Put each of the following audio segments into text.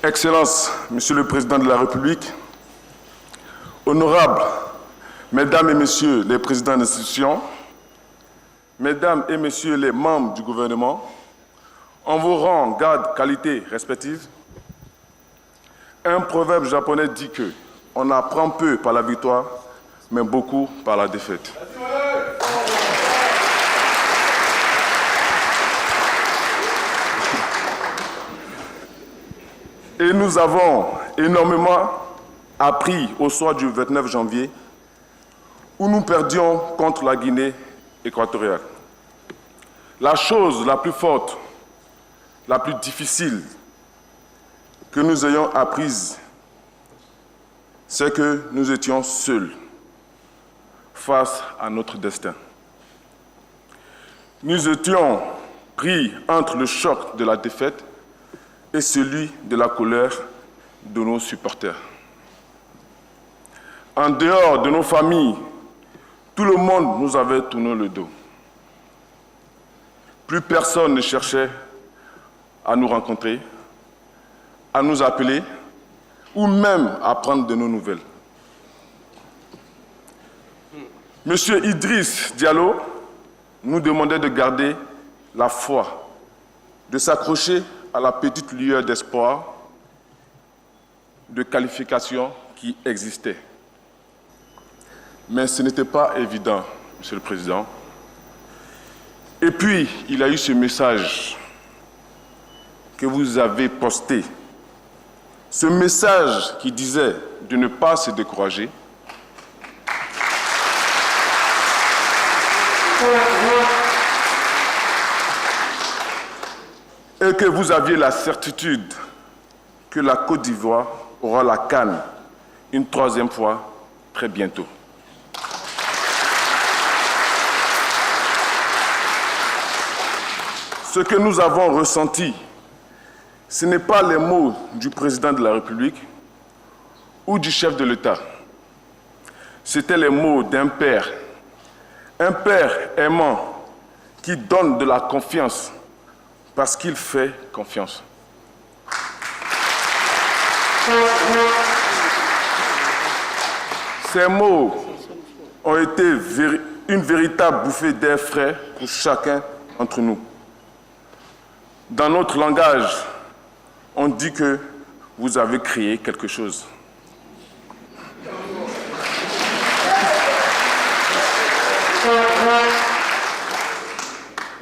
Excellences, Monsieur le Président de la République, honorables Mesdames et Messieurs les présidents d'institutions, Mesdames et Messieurs les membres du gouvernement, en vos rangs, grades, qualités respectives, un proverbe japonais dit que on apprend peu par la victoire, mais beaucoup par la défaite. Et nous avons énormément appris au soir du 29 janvier, où nous perdions contre la Guinée équatoriale. La chose la plus forte, la plus difficile que nous ayons apprise, c'est que nous étions seuls face à notre destin. Nous étions pris entre le choc de la défaite et celui de la colère de nos supporters. En dehors de nos familles, tout le monde nous avait tourné le dos. Plus personne ne cherchait à nous rencontrer, à nous appeler ou même à prendre de nos nouvelles. Monsieur Idriss Diallo nous demandait de garder la foi, de s'accrocher à la petite lueur d'espoir, de qualification qui existait. Mais ce n'était pas évident, Monsieur le Président. Et puis, il y a eu ce message que vous avez posté. Ce message qui disait de ne pas se décourager. Et que vous aviez la certitude que la Côte d'Ivoire aura la CAN une troisième fois très bientôt. Ce que nous avons ressenti, ce n'est pas les mots du président de la République ou du chef de l'État. C'était les mots d'un père aimant qui donne de la confiance parce qu'il fait confiance. Ces mots ont été une véritable bouffée d'air frais pour chacun d'entre nous. Dans notre langage, on dit que vous avez créé quelque chose.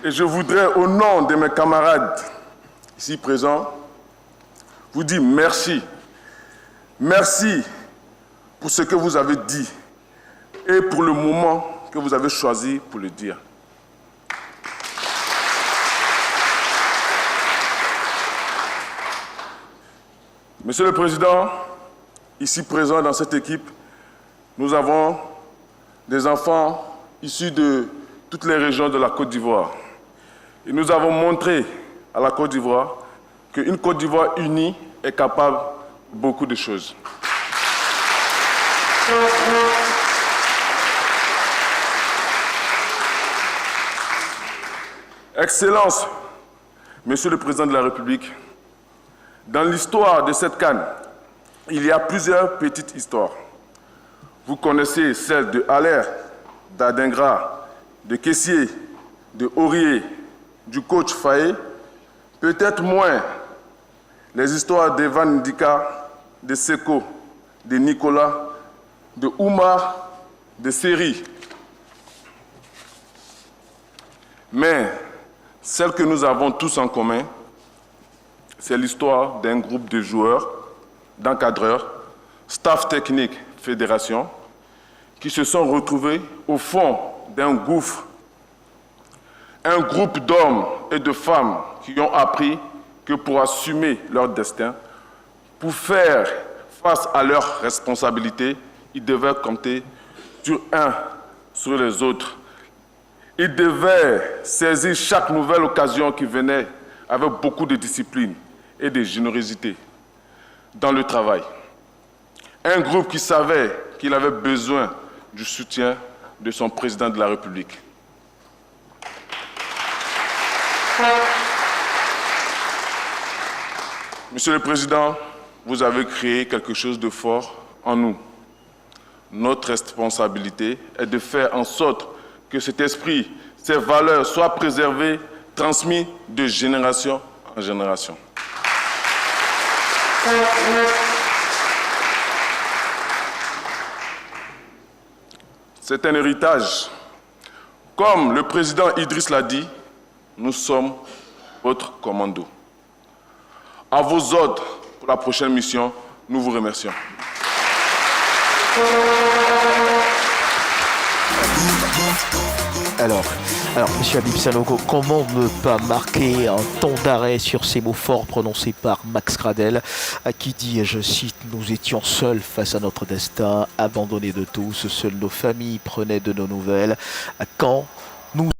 Et je voudrais, au nom de mes camarades ici présents, vous dire merci. Merci pour ce que vous avez dit et pour le moment que vous avez choisi pour le dire. Monsieur le Président, ici présent dans cette équipe, nous avons des enfants issus de toutes les régions de la Côte d'Ivoire. Et nous avons montré à la Côte d'Ivoire qu'une Côte d'Ivoire unie est capable de beaucoup de choses. Excellences, Monsieur le Président de la République, dans l'histoire de cette CAN, il y a plusieurs petites histoires. Vous connaissez celle de Haller, d'Adingra, de Kessié, de Aurier, du coach Faye, peut-être moins les histoires d'Evan Ndika, de Seko, de Nicolas, de Oumar, de Seri. Mais celle que nous avons tous en commun, c'est l'histoire d'un groupe de joueurs, d'encadreurs, staff technique, fédération, qui se sont retrouvés au fond d'un gouffre. Un groupe d'hommes et de femmes qui ont appris que pour assumer leur destin, pour faire face à leurs responsabilités, ils devaient compter sur les autres. Ils devaient saisir chaque nouvelle occasion qui venait avec beaucoup de discipline et de générosité dans le travail. Un groupe qui savait qu'il avait besoin du soutien de son président de la République. Monsieur le Président, vous avez créé quelque chose de fort en nous. Notre responsabilité est de faire en sorte que cet esprit, ces valeurs soient préservées, transmises de génération en génération. C'est un héritage. Comme le président Idriss l'a dit, nous sommes votre commando. À vos ordres pour la prochaine mission, nous vous remercions. Alors, Monsieur Habib Sanogo, comment ne pas marquer un ton d'arrêt sur ces mots forts prononcés par Max Gradel, qui dit, je cite, « Nous étions seuls face à notre destin, abandonnés de tous, seules nos familles prenaient de nos nouvelles. Quand nous